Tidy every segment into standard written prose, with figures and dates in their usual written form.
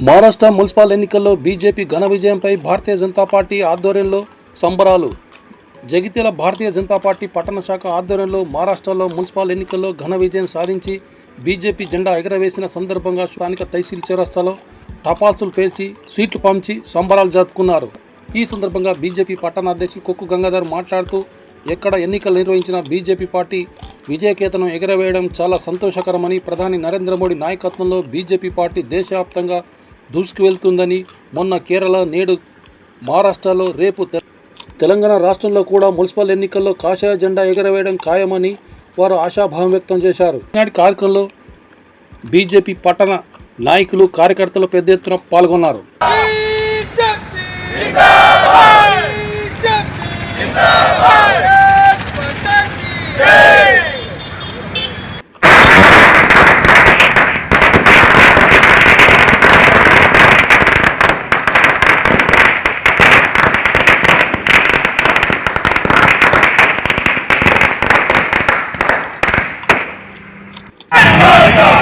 Maharashtra municipal ఎన్నికల్లో BJP ఘన విజయంపై Bharatiya Janata party ఆధ్వర్యంలో సంబరాలు. జగిత్యాల భారతీయ జనతా పార్టీ పట్టణ శాఖ ఆధ్వర్యంలో మహారాష్ట్రలో మున్సిపల్ ఎన్నికల్లో ఘన విజయం సాధించి బీజేపీ జెండా ఎగరవేసిన సందర్భంగా స్థానిక తహసీల్ చౌరస్తాలో టపాసులు పేల్చి స్వీట్లు పంచి సంబరాలు జరుపుకున్నారు. ఈ సందర్భంగా బీజేపీ పట్టణ అధ్యక్షులు కొక్కు గంగాధర్ మాట్లాడుతూ, ఎక్కడ ఎన్నికలు నిర్వహించిన బీజేపీ పార్టీ విజయకేతనం ఎగరవేయడం చాలా సంతోషకరమని, ప్రధాని నరేంద్ర మోడీ నాయకత్వంలో బీజేపీ పార్టీ దేశవ్యాప్తంగా దూసుకువెళ్తుందని, మొన్న కేరళ, నేడు మహారాష్ట్రలో, రేపు తెలంగాణ రాష్ట్రంలో కూడా మున్సిపల్ ఎన్నికల్లో కాషాయ జెండా ఎగరవేయడం ఖాయమని వారు ఆశాభావం వ్యక్తం చేశారు. ఈనాటి కార్యక్రమంలో బీజేపీ పట్టణ నాయకులు, కార్యకర్తలు పెద్ద ఎత్తున పాల్గొన్నారు.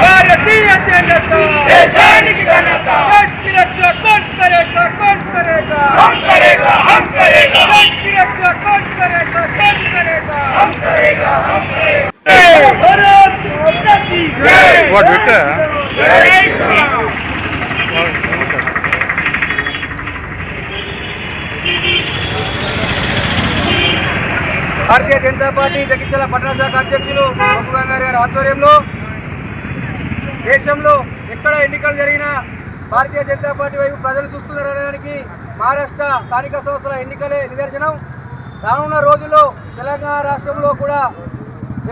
भारतीय जनता देश की जनता देश की रक्षा कौन करेगा कौन करेगा हम करेगा हम करेगा देश की रक्षा कौन करेगा कौन करेगा हम करेगा हम करेगा भारत माता की जय व्हाट बेटा जय श्री राम। భారతీయ జనతా పార్టీ జగిత్యాల పట్టణ శాఖ అధ్యక్షులు కొక్కు గంగాధర్ గారి ఆధ్వర్యంలో దేశంలో ఎక్కడ ఎన్నికలు జరిగినా భారతీయ జనతా పార్టీ వైపు ప్రజలు చూస్తున్నారనడానికి మహారాష్ట్ర స్థానిక సంస్థల ఎన్నికలే నిదర్శనం. రానున్న రోజుల్లో తెలంగాణ రాష్ట్రంలో కూడా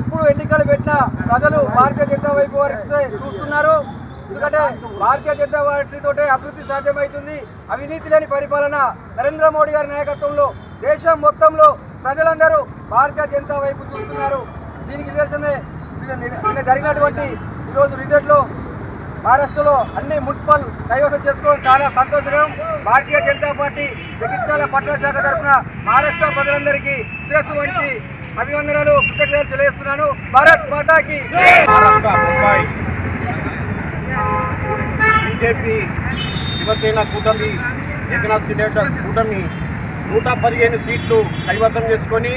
ఎప్పుడు ఎన్నికలు పెట్టినా ప్రజలు భారతీయ జనతా వైపు చూస్తున్నారు. ఎందుకంటే భారతీయ జనతా పార్టీతోటే అభివృద్ధి సాధ్యమవుతుంది. అవినీతి లేని పరిపాలన నరేంద్ర మోడీ గారి నాయకత్వంలో దేశం మొత్తంలో ప్రజలందరూ భారతీయ జనతా వైపు చూస్తున్నారు. దీనికి నిదర్శనమే నిన్న జరిగినటువంటి ఈరోజు రిజల్ట్లో మహారాష్ట్రలో అన్ని మున్సిపల్ కైవసం చేసుకోవడం చాలా సంతోషకరం. భారతీయ జనతా పార్టీ జగిత్యాల పట్టణ శాఖ తరఫున మహారాష్ట్ర ప్రజలందరికీ శిరస్సు వంచి అభివందనలు, కృతజ్ఞతలు తెలియజేస్తున్నాను. భారత్ మాతాకి బీజేపీ శివసేన కూటమి, ఏకనాథ్ షిండే కూటమి 115 సీట్లు కైవసం చేసుకొని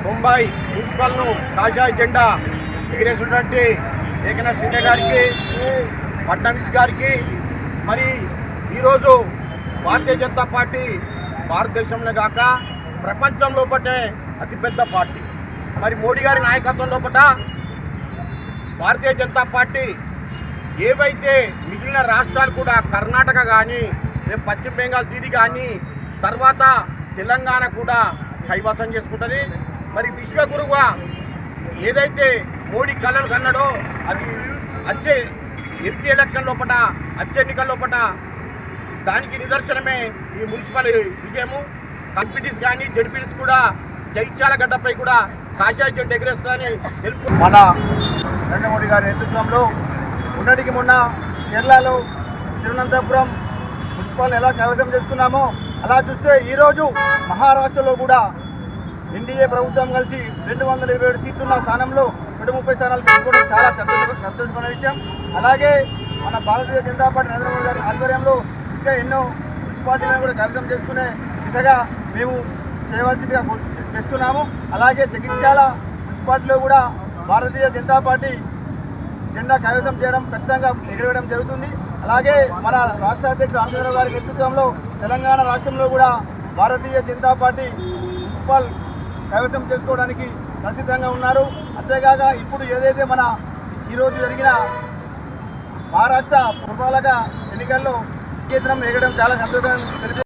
ముంబై మున్సిపల్ను కాషాయ జెండా ఎగిరేసినటువంటి ఏకనాథ్ షిండే గారికి, ఫడ్నవీస్ గారికి, మరి ఈరోజు భారతీయ జనతా పార్టీ భారతదేశంలో కాక ప్రపంచం లోపటే అతిపెద్ద పార్టీ. మరి మోడీ గారి నాయకత్వం లోపల భారతీయ జనతా పార్టీ ఏవైతే మిగిలిన రాష్ట్రాలు కూడా కర్ణాటక కానీ, పశ్చిమ బెంగాల్ దీది కానీ, తర్వాత తెలంగాణ కూడా కైవసం చేసుకుంటుంది. మరి విశ్వగురువుగా ఏదైతే మోడీ కళలు కన్నాడో అది వచ్చే ఎంపీ ఎలక్షన్ లోపల, వచ్చే ఎన్నికల లోపల దానికి నిదర్శనమే ఈ మున్సిపల్ విజయము. కంపిటీస్ కానీ జడ్పీటీస్ కూడా జైత్యాల గడ్డపై కూడా కాషాయ జెండా ఎగరేస్తుందని తెలుపు. మన నరేంద్ర మోడీ గారి నేతృత్వంలో ఉన్నటికి మొన్న కేరళలో తిరువనంతపురం మున్సిపల్ ఎలా కైవసం చేసుకున్నామో అలా చూస్తే ఈరోజు మహారాష్ట్రలో కూడా ఎన్డీఏ ప్రభుత్వం కలిసి 227 సీట్లున్న స్థానంలో 130 స్థానాలు పెట్టుకోవడం చాలా సంతోషమైన విషయం. అలాగే మన భారతీయ జనతా పార్టీ నరేంద్ర మోడీ గారి ఆధ్వర్యంలో ఇంకా ఎన్నో మున్సిపాలిటీలను కూడా కైవసం చేసుకునే దిశగా మేము చేయవలసిందిగా చేస్తున్నాము. అలాగే జగిత్యాల మున్సిపాలిటీలో కూడా భారతీయ జనతా పార్టీ జెండా కైవసం చేయడం, ఖచ్చితంగా ఎగరవేయడం జరుగుతుంది. అలాగే మన రాష్ట్ర అధ్యక్షుడు రామచంద్రరావు గారి నేతృత్వంలో తెలంగాణ రాష్ట్రంలో కూడా భారతీయ జనతా పార్టీ మున్సిపల్ కైవసం చేసుకోవడానికి ప్రసిద్ధంగా ఉన్నారు. అంతేకాక ఇప్పుడు ఏదైతే మన ఈరోజు జరిగిన మహారాష్ట్ర పురపాలక ఎన్నికల్లో కేంద్రం ఎగరడం చాలా సంతోషం.